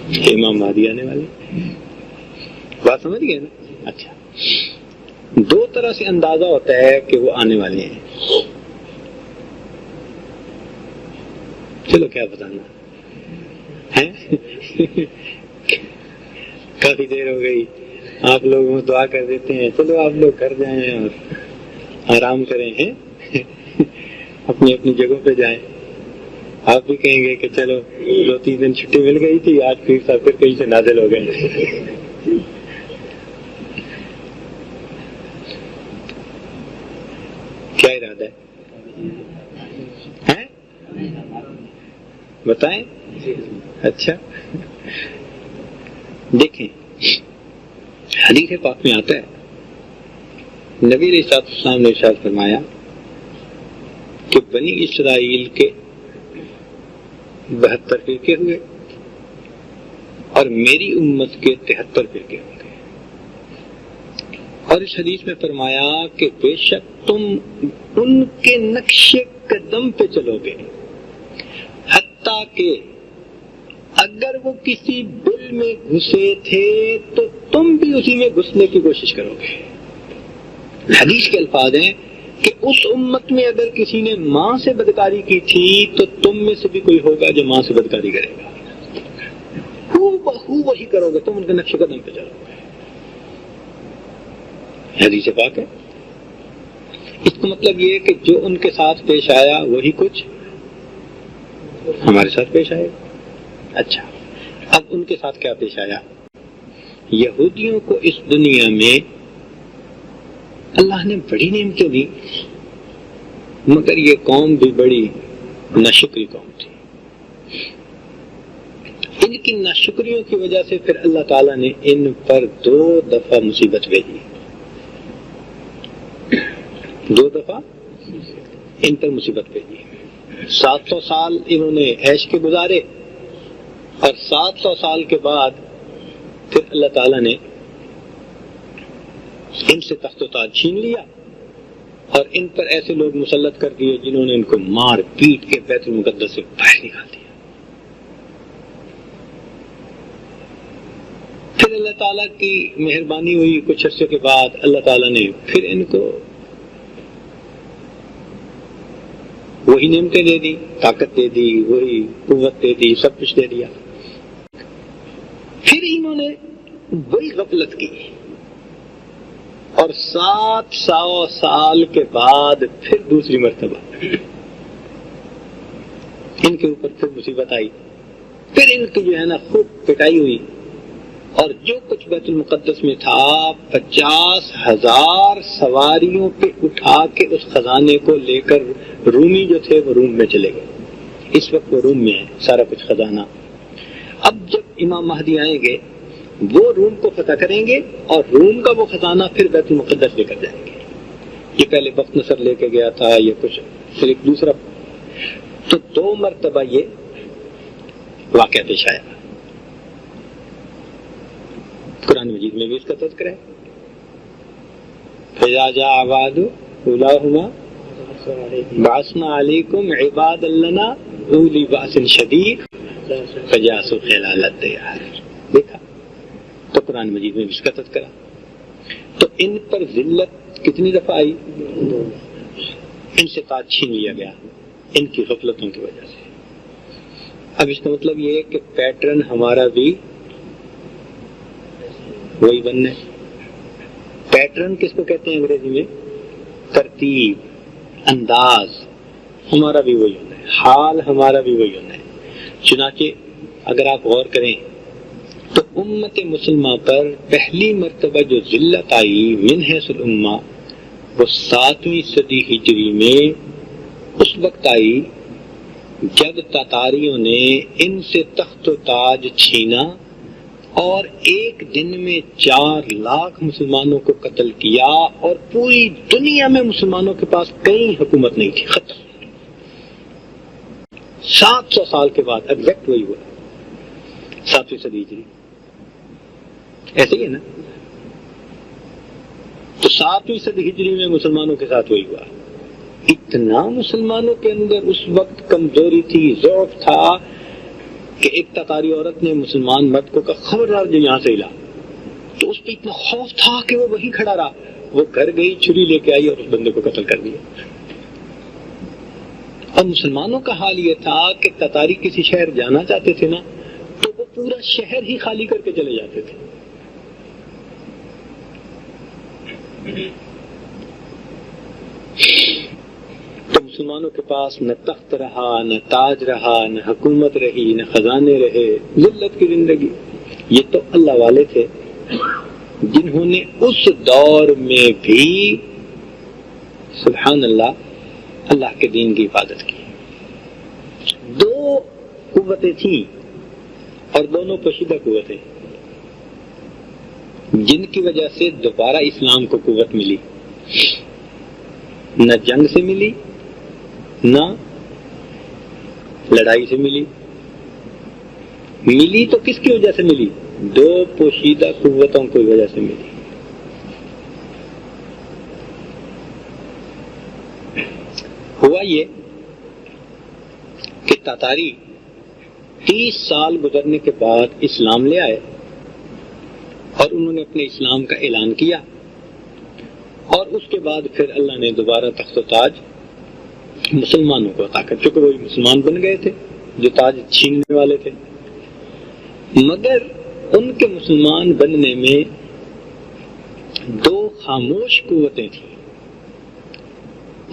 امام مہدی آنے والے. بات سمجھ گئے نا؟ اچھا، دو طرح سے اندازہ ہوتا ہے کہ وہ آنے والے ہیں. چلو کیا بتانا ہے. کافی دیر ہو گئی، آپ لوگ دعا کر دیتے ہیں. چلو آپ لوگ گھر جائیں اور آرام کریں ہیں، اپنی اپنی جگہوں پہ جائیں. آپ بھی کہیں گے کہ چلو 2-3 دن چھٹی مل گئی تھی، آج پھر کہیں سے نازل ہو گئے. کیا ارادہ ہے بتائیں. اچھا دیکھیں، حدیث پاک میں آتا ہے نبی علیہ السلام نے ارشاد فرمایا کہ بنی اسرائیل کے 72 فرقے ہوئے اور میری امت کے 73 فرقے ہوں گے. اور اس حدیث میں فرمایا کہ بے شک تم ان کے نقش قدم پہ چلو گے، حتیٰ کہ اگر وہ کسی بل میں گھسے تھے تو تم بھی اسی میں گھسنے کی کوشش کرو گے. حدیث کے الفاظ ہیں کہ اس امت میں اگر کسی نے ماں سے بدکاری کی تھی تو تم میں سے بھی کوئی ہوگا جو ماں سے بدکاری کرے گا. بہو وہی کرو گے، تم ان کے نقش قدم پہ چلو گے. حدیث پاک ہے. اس کا مطلب یہ کہ جو ان کے ساتھ پیش آیا وہی کچھ ہمارے ساتھ پیش آئے. اچھا، اب ان کے ساتھ کیا پیش آیا؟ یہودیوں کو اس دنیا میں اللہ نے بڑی نعمتیں دی، مگر یہ قوم بھی بڑی ناشکری قوم تھی. ان کی ناشکریوں کی وجہ سے پھر اللہ تعالیٰ نے ان پر 2 دفعہ مصیبت بھیجی. 2 دفعہ ان پر مصیبت بھیجی. 700 سال انہوں نے عیش کے گزارے اور 700 سال کے بعد پھر اللہ تعالیٰ نے ان سے تخت و تاج چھین لیا اور ان پر ایسے لوگ مسلط کر دیے جنہوں نے ان کو مار پیٹ کے بیت المقدس سے باہر نکال دیا. پھر اللہ تعالیٰ کی مہربانی ہوئی، کچھ عرصے کے بعد اللہ تعالیٰ نے پھر ان کو وہی نعمتیں دے دی، طاقت دے دی، وہی قوت دے دی، سب کچھ دے دیا. پھر انہوں نے وہی غفلت کی اور 700 سال کے بعد پھر دوسری مرتبہ ان کے اوپر پھر مصیبت آئی. پھر ان کی جو ہے نا خوب پٹائی ہوئی اور جو کچھ بیت المقدس میں تھا 50,000 سواریوں پہ اٹھا کے اس خزانے کو لے کر رومی جو تھے وہ روم میں چلے گئے. اس وقت وہ روم میں ہے سارا کچھ خزانہ. اب جب امام مہدی آئیں گے وہ روم کو فتح کریں گے اور روم کا وہ خزانہ پھر بیت المقدس لے کر جائیں گے. یہ پہلے وقت نصر لے کے گیا تھا، یہ کچھ پھر ایک دوسرا. تو 2 مرتبہ یہ واقعہ پیش آیا. قرآن مجید میں بھی اس کا تذکرہ ہے. فَإِذَا جَاءَ وَعْدُ أُولَاهُمَا بَعَثْنَا عَلَيْكُمْ عِبَادًا لَّنَا أُولِي بَأْسٍ شَدِيدٍ فَجَاسُوا خِلَالَ الدِّيَارِ. دیکھا تو قرآن مجید میں بھی اس کا تذکرہ. تو ان پر ذلت کتنی دفعہ آئی؟ ان سے تاج چھین لیا گیا ان کی غفلتوں کی وجہ سے. اب اس کا مطلب یہ ہے کہ پیٹرن ہمارا بھی وہی بننا ہے. پیٹرن کس کو کہتے ہیں انگریزی میں؟ ترتیب، انداز. ہمارا بھی وہی ہونا ہے، حال ہمارا بھی وہی ہونا ہے. چنانچہ اگر آپ غور کریں تو امت مسلمہ پر پہلی مرتبہ جو ذلت آئی من حیث الامہ وہ 7ویں صدی ہجری میں اس وقت آئی جب تاتاریوں نے ان سے تخت و تاج چھینا اور ایک دن میں 4 لاکھ مسلمانوں کو قتل کیا اور پوری دنیا میں مسلمانوں کے پاس کہیں حکومت نہیں تھی. ختم. 700 سال کے بعد ایگزیکٹ وہی ہوا 7ویں صدی ہجری. ایسے ہی ہے نا. تو 7ویں صدی ہجری میں مسلمانوں کے ساتھ وہی ہوا. اتنا مسلمانوں کے اندر اس وقت کمزوری تھی، ضعف تھا کہ ایک تاتاری عورت نے مسلمان مرد کو کہا خبردار جو یہاں سے ہلا، تو اس پہ اتنا خوف تھا کہ وہ وہیں کھڑا رہا. وہ گھر گئی، چھری لے کے آئی اور اس بندے کو قتل کر دیا. اور مسلمانوں کا حال یہ تھا کہ تاتاری کسی شہر جانا چاہتے تھے نا تو وہ پورا شہر ہی خالی کر کے چلے جاتے تھے. تو مسلمانوں کے پاس نہ تخت رہا، نہ تاج رہا، نہ حکومت رہی، نہ خزانے رہے، ذلت کی زندگی. یہ تو اللہ والے تھے جنہوں نے اس دور میں بھی سبحان اللہ اللہ کے دین کی حفاظت کی. دو قوتیں تھیں اور دونوں پوشیدہ قوتیں جن کی وجہ سے دوبارہ اسلام کو قوت ملی. نہ جنگ سے ملی، نہ لڑائی سے ملی. ملی تو کس کی وجہ سے ملی؟ دو پوشیدہ قوتوں کی وجہ سے ملی. ہوا یہ کہ تاتاری 30 سال گزرنے کے بعد اسلام لے آئے اور انہوں نے اپنے اسلام کا اعلان کیا، اور اس کے بعد پھر اللہ نے دوبارہ تخت و تاج مسلمانوں کو عطا کر، چونکہ وہی مسلمان بن گئے تھے جو تاج چھیننے والے تھے. مگر ان کے مسلمان بننے میں دو خاموش قوتیں تھیں.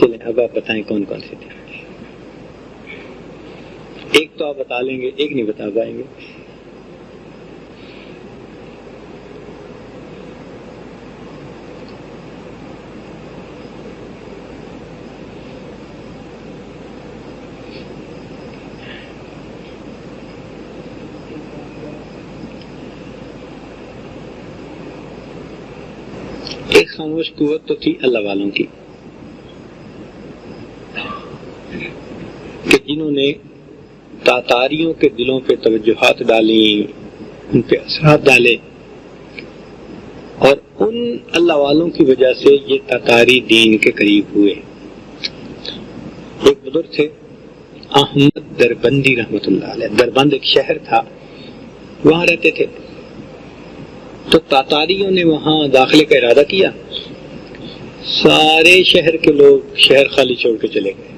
چلیں اب آپ بتائیں کون کون سی تھیں. ایک تو آپ بتا لیں گے، ایک نہیں بتا پائیں گے. ایک خاموش قوت تو تھی اللہ والوں کی کہ جنہوں نے تاتاریوں کے دلوں پہ توجہات ڈالیں، ان پہ اثرات ڈالے، اور ان اللہ والوں کی وجہ سے یہ تاتاری دین کے قریب ہوئے. ایک بزرگ تھے احمد دربندی رحمۃ اللہ علیہ. دربند ایک شہر تھا، وہاں رہتے تھے. تو تاتاریوں نے وہاں داخلے کا ارادہ کیا، سارے شہر کے لوگ شہر خالی چھوڑ کے چلے گئے.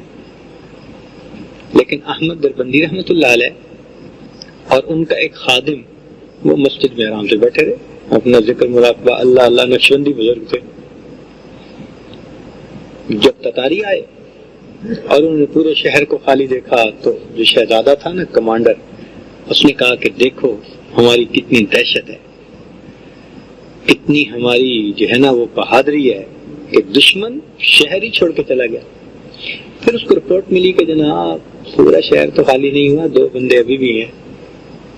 لیکن احمد دربندی رحمۃ اللہ علیہ اور ان کا ایک خادم وہ مسجد میں آرام سے بیٹھے رہے، اپنا ذکر مراقبہ اللہ اللہ. نقشبندی بزرگ تھے. جب تاتاری آئے اور انہوں نے پورے شہر کو خالی دیکھا تو جو شہزادہ تھا نا کمانڈر، اس نے کہا کہ دیکھو ہماری کتنی دہشت ہے، کتنی ہماری جو ہے نا وہ بہادری ہے کہ دشمن شہر ہی چھوڑ کے چلا گیا. پھر اس کو رپورٹ ملی کہ جناب پورا شہر تو خالی نہیں ہوا، 2 بندے ابھی بھی ہیں.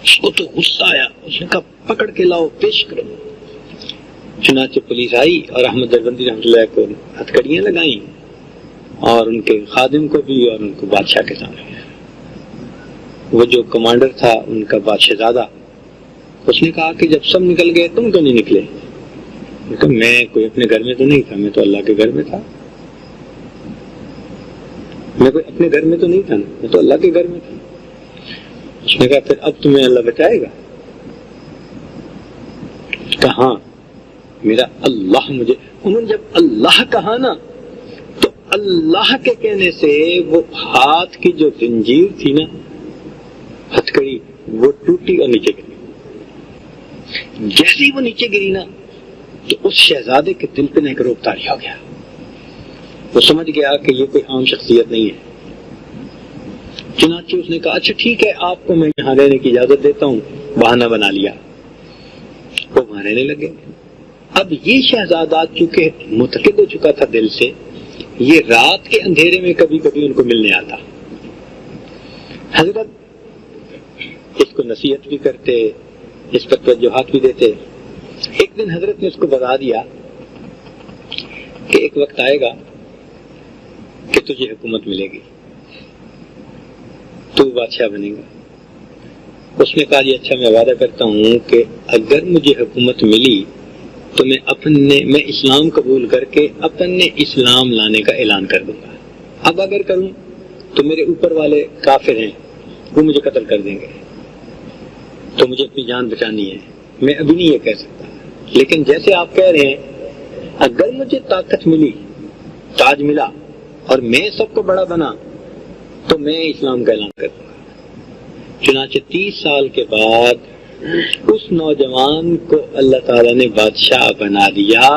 اس کو تو غصہ آیا، اس نے کہا پکڑ کے لاؤ، پیش کرو. چنانچہ پولیس آئی اور احمد دربندی رحمۃ اللہ کو ہتھکڑیاں لگائیں، اور ان کے خادم کو بھی، اور ان کو بادشاہ کے سامنے. وہ جو کمانڈر تھا ان کا بادشاہ زادہ، اس نے کہا کہ جب سب نکل گئے تم کیوں نہیں نکلے؟ میں کوئی اپنے گھر میں تو نہیں تھا، میں تو اللہ کے گھر میں تھا. میں کوئی اپنے گھر میں تو نہیں تھا نا، میں تو اللہ کے گھر میں تھا. اس نے کہا پھر اب تمہیں اللہ بچائے گا؟ کہاں میرا اللہ مجھے. انہوں نے جب اللہ کہا نا تو اللہ کے کہنے سے وہ ہاتھ کی جو زنجیر تھی نا، ہتھکڑی، وہ ٹوٹی اور نیچے گری. جیسے ہی وہ نیچے گری نا تو اس شہزادے کے دل پہ ایک روب طاری ہو گیا. وہ سمجھ گیا کہ یہ کوئی عام شخصیت نہیں ہے. چنانچہ اس نے کہا اچھا ٹھیک ہے، آپ کو میں یہاں رہنے کی اجازت دیتا ہوں. بہانہ بنا لیا، وہ وہاں رہنے لگے. اب یہ شہزادہ چونکہ متقد ہو چکا تھا دل سے، یہ رات کے اندھیرے میں کبھی کبھی ان کو ملنے آتا. حضرت اس کو نصیحت بھی کرتے، اس پر توجہات بھی دیتے. ایک دن حضرت نے اس کو بتا دیا کہ ایک وقت آئے گا کہ تجھے حکومت ملے گی، تو بادشاہ بنے گا. اس نے کہا جی اچھا، میں وعدہ کرتا ہوں کہ اگر مجھے حکومت ملی تو میں اسلام قبول کر کے اپنے اسلام لانے کا اعلان کر دوں گا. اب اگر کروں تو میرے اوپر والے کافر ہیں، وہ مجھے قتل کر دیں گے. تو مجھے اپنی جان بچانی ہے. میں ابھی نہیں یہ کہہ سکتا، لیکن جیسے آپ کہہ رہے ہیں اگر مجھے طاقت ملی، تاج ملا اور میں سب کو بڑا بنا تو میں اسلام کا اعلان کر دوں گا. چنانچہ 30 سال کے بعد اس نوجوان کو اللہ تعالیٰ نے بادشاہ بنا دیا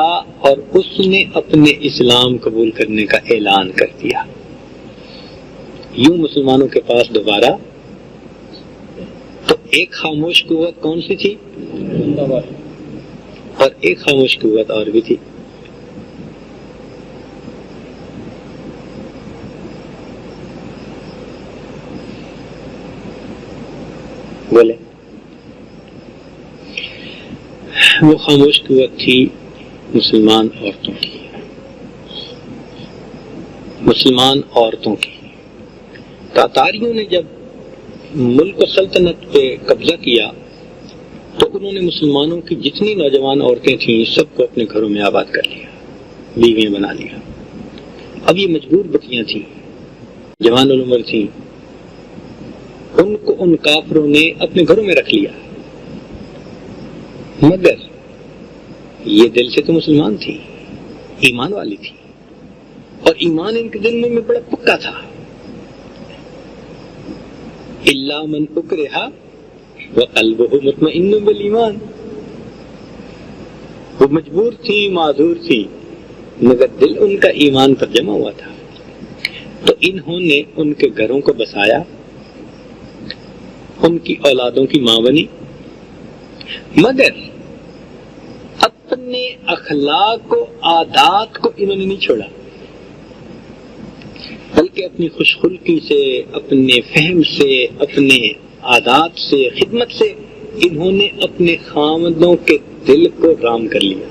اور اس نے اپنے اسلام قبول کرنے کا اعلان کر دیا. یوں مسلمانوں کے پاس دوبارہ تو ایک خاموش قوت کون سی تھی اور ایک خاموش قوت اور بھی تھی. بولے وہ خاموش قوت تھی مسلمان عورتوں کی. مسلمان عورتوں کی. تاتاریوں نے جب ملک و سلطنت پہ قبضہ کیا تو انہوں نے مسلمانوں کی جتنی نوجوان عورتیں تھیں سب کو اپنے گھروں میں آباد کر لیا، بیویاں بنا لیا. اب یہ مجبور بچیاں تھیں، جوان العمر تھیں، ان کو ان کافروں نے اپنے گھروں میں رکھ لیا. مگر یہ دل سے تو مسلمان تھی، ایمان والی تھی، اور ایمان ان کے دل میں بڑا پکا تھا. الا من اکرہ وقلبہ مطمئن بالایمان. وہ مجبور تھی، معذور تھی، مگر دل ان کا ایمان پر جمع ہوا تھا. تو انہوں نے ان کے گھروں کو بسایا، ان کی اولادوں کی ماں بنی، مگر اپنے اخلاق و عادات کو انہوں نے نہیں چھوڑا، بلکہ اپنی خوش خلقی سے، اپنے فہم سے، اپنے عادات سے، خدمت سے انہوں نے اپنے خامدوں کے دل کو رام کر لیا.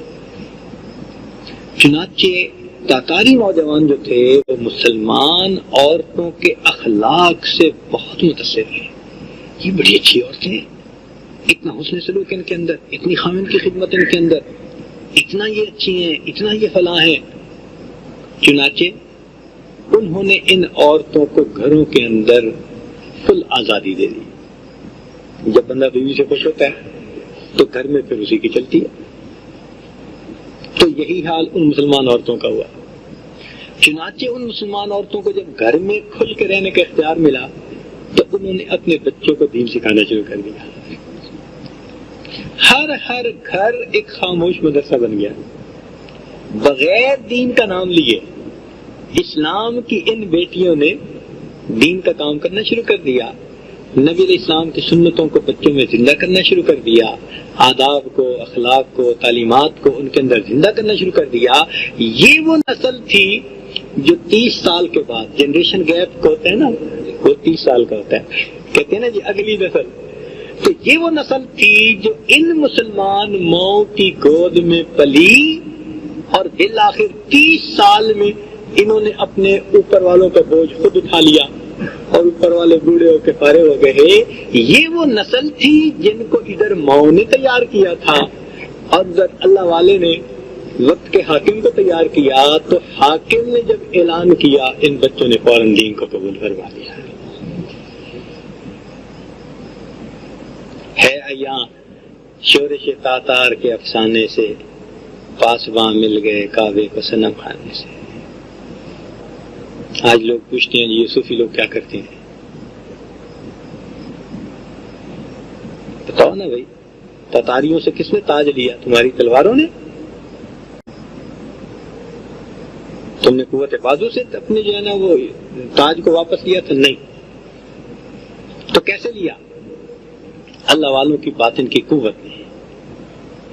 چنانچہ تاتاری نوجوان جو تھے وہ مسلمان عورتوں کے اخلاق سے بہت متاثر ہوئے. یہ بڑی اچھی عورتیں ہیں، اتنا حسن سلوک ان کے اندر، اتنی خامن کی خدمت ان کے اندر، اتنا یہ اچھی ہیں، اتنا یہ فلاں ہیں. چنانچہ انہوں نے ان عورتوں کو گھروں کے اندر فل آزادی دے دی. جب بندہ بیوی سے خوش ہوتا ہے تو گھر میں پھر اسی کی چلتی ہے. تو یہی حال ان مسلمان عورتوں کا ہوا. چنانچہ ان مسلمان عورتوں کو جب گھر میں کھل کے رہنے کا اختیار ملا تو انہوں نے اپنے بچوں کو دین سکھانا شروع کر دیا. ہر گھر ایک خاموش مدرسہ بن گیا. بغیر دین کا نام لیے اسلام کی ان بیٹیوں نے دین کا کام کرنا شروع کر دیا. نبی علیہ السلام کی سنتوں کو بچوں میں زندہ کرنا شروع کر دیا، آداب کو، اخلاق کو، تعلیمات کو ان کے اندر زندہ کرنا شروع کر دیا. یہ وہ نسل تھی جو 30 سال کے بعد، جنریشن گیپ کو ہوتا ہے نا، وہ 30 سال کا ہوتا ہے، کہتے ہیں نا جی اگلی نسل. تو یہ وہ نسل تھی جو ان مسلمان ماؤں کی گود میں پلی اور بالآخر 30 سال میں انہوں نے اپنے اوپر والوں کا بوجھ خود اٹھا لیا اور اوپر والے بوڑھے ہو کے پارے ہو گئے. یہ وہ نسل تھی جن کو ادھر ماؤں نے تیار کیا تھا اور ادھر اللہ والے نے وقت کے حاکم کو تیار کیا. تو حاکم نے جب اعلان کیا ان بچوں نے فوراً دین کو قبول کروا لیا. ہے ایاں شورش تاتار کے افسانے سے، پاسباں مل گئے کعبے کو صنم خانے سے. آج لوگ پوچھتے ہیں یہ صوفی لوگ کیا کرتے ہیں؟ بتاؤ نا بھائی، تاتاریوں سے کس نے تاج لیا؟ تمہاری تلواروں نے؟ تم نے قوت بازو سے اپنے جو ہے نا وہ تاج کو واپس لیا تھا؟ نہیں. تو کیسے لیا؟ اللہ والوں کی باطن کی قوت نے،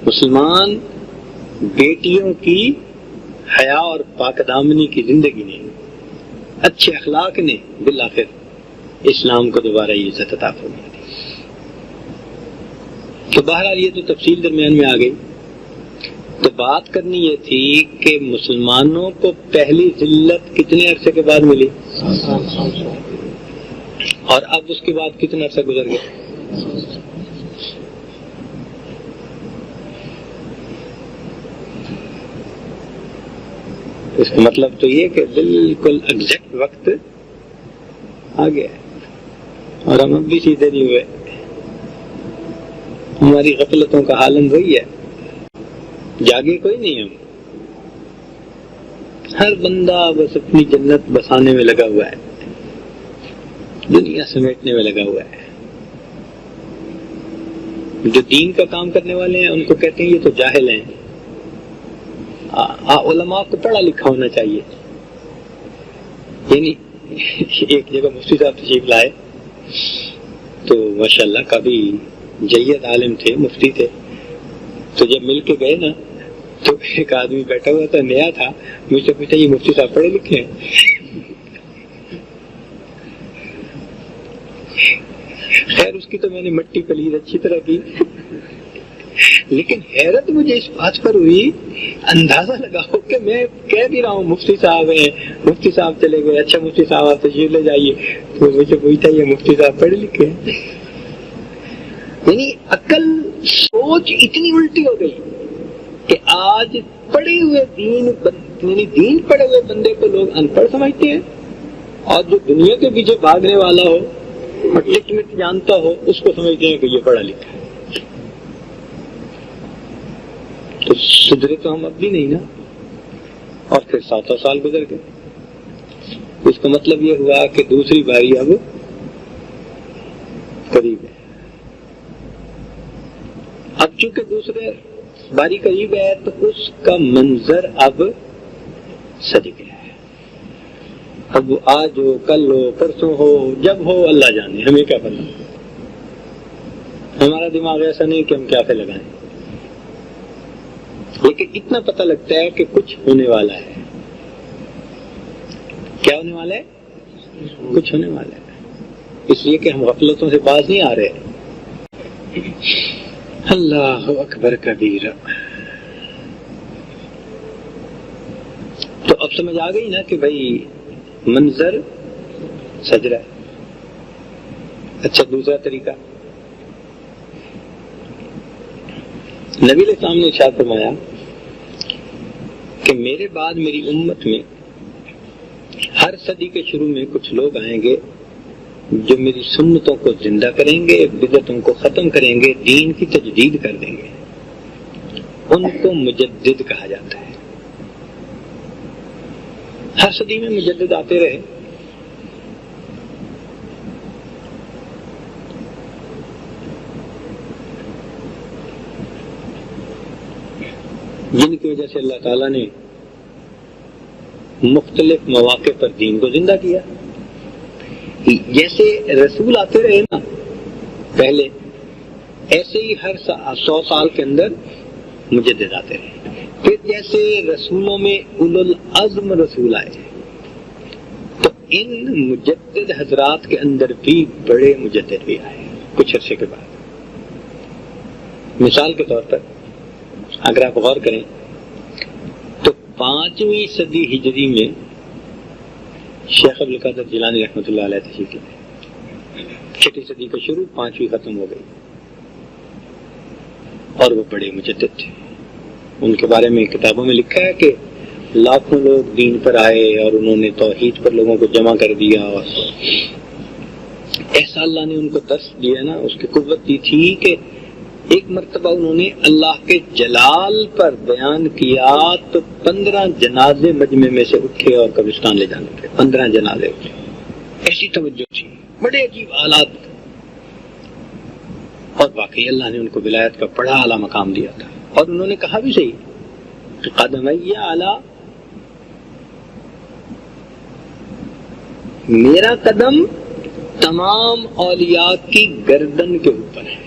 مسلمان بیٹیوں کی حیا اور پاک دامنی کی زندگی نے، اچھے اخلاق نے بالآخر اسلام کو دوبارہ یہ عزت عطا فرما دی. تو بہرحال یہ تو تفصیل درمیان میں آ گئی. تو بات کرنی یہ تھی کہ مسلمانوں کو پہلی ذلت کتنے عرصے کے بعد ملی اور اب اس کے بعد کتنا عرصہ گزر گیا؟ اس کا مطلب تو یہ کہ بالکل ایگزیکٹ وقت آ گیا ہے اور ہم اب بھی سیدھے نہیں ہوئے. ہماری غفلتوں کا حالم وہی ہے. جاگے کوئی نہیں. ہم ہر بندہ بس اپنی جنت بسانے میں لگا ہوا ہے، دنیا سمیٹنے میں لگا ہوا ہے. جو دین کا کام کرنے والے ہیں ان کو کہتے ہیں یہ تو جاہل ہیں. علماء کو پڑھا لکھا ہونا چاہیے. یعنی ایک جگہ مفتی صاحب تشریف لائے تو ماشاءاللہ کافی جید عالم تھے، مفتی تھے. تو جب مل کے گئے نا تو ایک آدمی بیٹھا ہوا تھا، نیا تھا، مجھ سے پوچھا یہ مفتی صاحب پڑھے لکھے ہیں؟ خیر اس کی تو میں نے مٹی پلید اچھی طرح کی، لیکن حیرت مجھے اس بات پر ہوئی، اندازہ لگاؤ کہ میں کہہ بھی رہا ہوں مفتی صاحب ہیں، مفتی صاحب چلے گئے، اچھا مفتی صاحب آپ تشریف لے جائیے، تو مجھے پوچھتا یہ مفتی صاحب پڑھے لکھے ہیں. یعنی عقل سوچ اتنی الٹی ہو گئی کہ آج پڑھے ہوئے دین پڑھے ہوئے بندے کو لوگ ان پڑھ سمجھتے ہیں، اور جو دنیا کے پیچھے بھاگنے والا ہو اور ٹکٹ جانتا ہو اس کو سمجھتے ہیں کہ یہ پڑھا لکھا ہے. تو سدھرے تو ہم اب بھی نہیں نا. اور پھر 7 سال گزر گئے. اس کا مطلب یہ ہوا کہ دوسری باری اب قریب ہے. اب چونکہ دوسرے باری قریب ہے تو اس کا منظر اب سج گیا ہے. اب آج ہو، کل ہو، پرسوں ہو، جب ہو اللہ جانے، ہمیں کیا پتا. ہمارا دماغ ایسا نہیں کہ ہم کیا پہ لگائیں، لیکن اتنا پتہ لگتا ہے کہ کچھ ہونے والا ہے. کیا ہونے والا ہے؟ کچھ ہونے والا ہے. اس لیے کہ ہم غفلتوں سے باز نہیں آ رہے. اللہ اکبر کبیر. تو اب سمجھ آ گئی نا کہ بھائی منظر سج رہا ہے. اچھا دوسرا طریقہ، نبی علیہ السلام نے ارشاد فرمایا کہ میرے بعد میری امت میں ہر صدی کے شروع میں کچھ لوگ آئیں گے جو میری سنتوں کو زندہ کریں گے، بدعتوں کو ختم کریں گے، دین کی تجدید کر دیں گے. ان کو مجدد کہا جاتا ہے. ہر صدی میں مجدد آتے رہے. جن کی وجہ سے اللہ تعالیٰ نے مختلف مواقع پر دین کو زندہ کیا. جیسے رسول آتے رہے نا پہلے، ایسے ہی ہر 100 سال کے اندر مجدد آتے رہے. پھر جیسے رسولوں میں اولو العزم رسول آئے تو ان مجدد حضرات کے اندر بھی بڑے مجدد بھی آئے کچھ عرصے کے بعد. مثال کے طور پر اگر آپ غور کریں تو 5ویں صدی ہجری میں شیخ عبدالقادر جیلانی رحمۃ اللہ علیہ تشریف لائے. 6 صدی کا شروع، 5ویں ختم ہو گئی، اور وہ بڑے مجدد تھے. ان کے بارے میں کتابوں میں لکھا ہے کہ لاکھوں لوگ دین پر آئے اور انہوں نے توحید پر لوگوں کو جمع کر دیا. اور ایسا اللہ نے ان کو درس دیا نا، اس کی قوت دی تھی کہ ایک مرتبہ انہوں نے اللہ کے جلال پر بیان کیا تو 15 جنازے مجمع میں سے اٹھے اور قبرستان لے جانے کے 15 جنازے اٹھے. ایسی توجہ تھی، بڑے عجیب حالات. اور واقعی اللہ نے ان کو ولایت کا بڑا اعلیٰ مقام دیا تھا. اور انہوں نے کہا بھی صحیح کہ قدمیہ اعلیٰ، میرا قدم تمام اولیاء کی گردن کے اوپر ہے.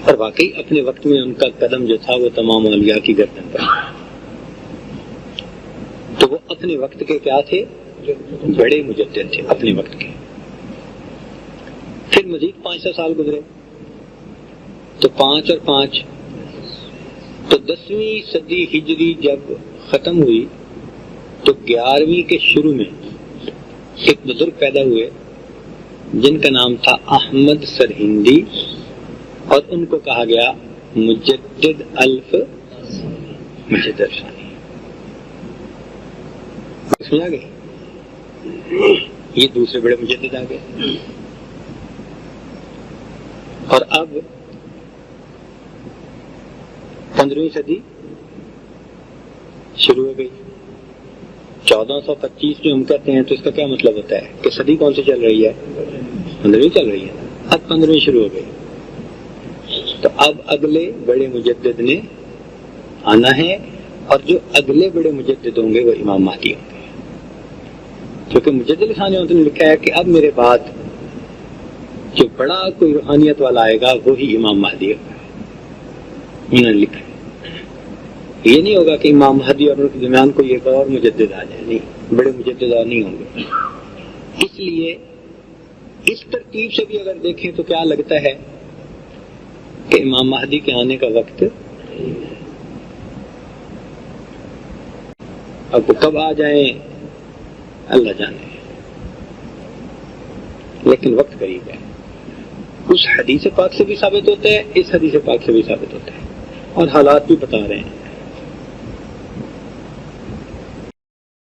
اور واقعی اپنے وقت میں ان کا قدم جو تھا وہ تمام اولیاء کی گردن پر. تو وہ اپنے وقت کے کیا تھے؟ بڑے مجدد تھے اپنے وقت کے. پھر مزید 500 سال گزرے تو 5 اور 5 تو 10ویں صدی ہجری جب ختم ہوئی تو 11ویں کے شروع میں ایک بزرگ پیدا ہوئے جن کا نام تھا احمد سرہندی، اور ان کو کہا گیا مجدد الف مجدد ثانی. سمجھ آ گئی؟ یہ دوسرے بڑے مجدد آ گئے. اور اب 15ویں صدی شروع ہو گئی. 1425 جو ہم کہتے ہیں تو اس کا کیا مطلب ہوتا ہے کہ صدی کون سی چل رہی ہے؟ 15ویں چل رہی ہے. اب 15ویں شروع ہو گئی تو اب اگلے بڑے مجدد نے آنا ہے، اور جو اگلے بڑے مجدد ہوں گے وہ امام مہدی ہوں گے. کیونکہ مجدد ثانی نے لکھا ہے کہ اب میرے بعد جو بڑا کوئی روحانیت والا آئے گا وہی امام مہدی ہوگا. انہوں نے لکھا ہے یہ نہیں ہوگا کہ امام مہدی اور ان کے درمیان کوئی ایک اور مجدد آ جائے، نہیں، بڑے مجدد اور نہیں ہوں گے. اس لیے اس ترتیب سے بھی اگر دیکھیں تو کیا لگتا ہے کہ امام مہدی کے آنے کا وقت اب کب آ جائیں اللہ جانے، لیکن وقت قریب ہے. اس حدیث پاک سے بھی ثابت ہوتا ہے، اس حدیث پاک سے بھی ثابت ہوتا ہے، اور حالات بھی بتا رہے ہیں.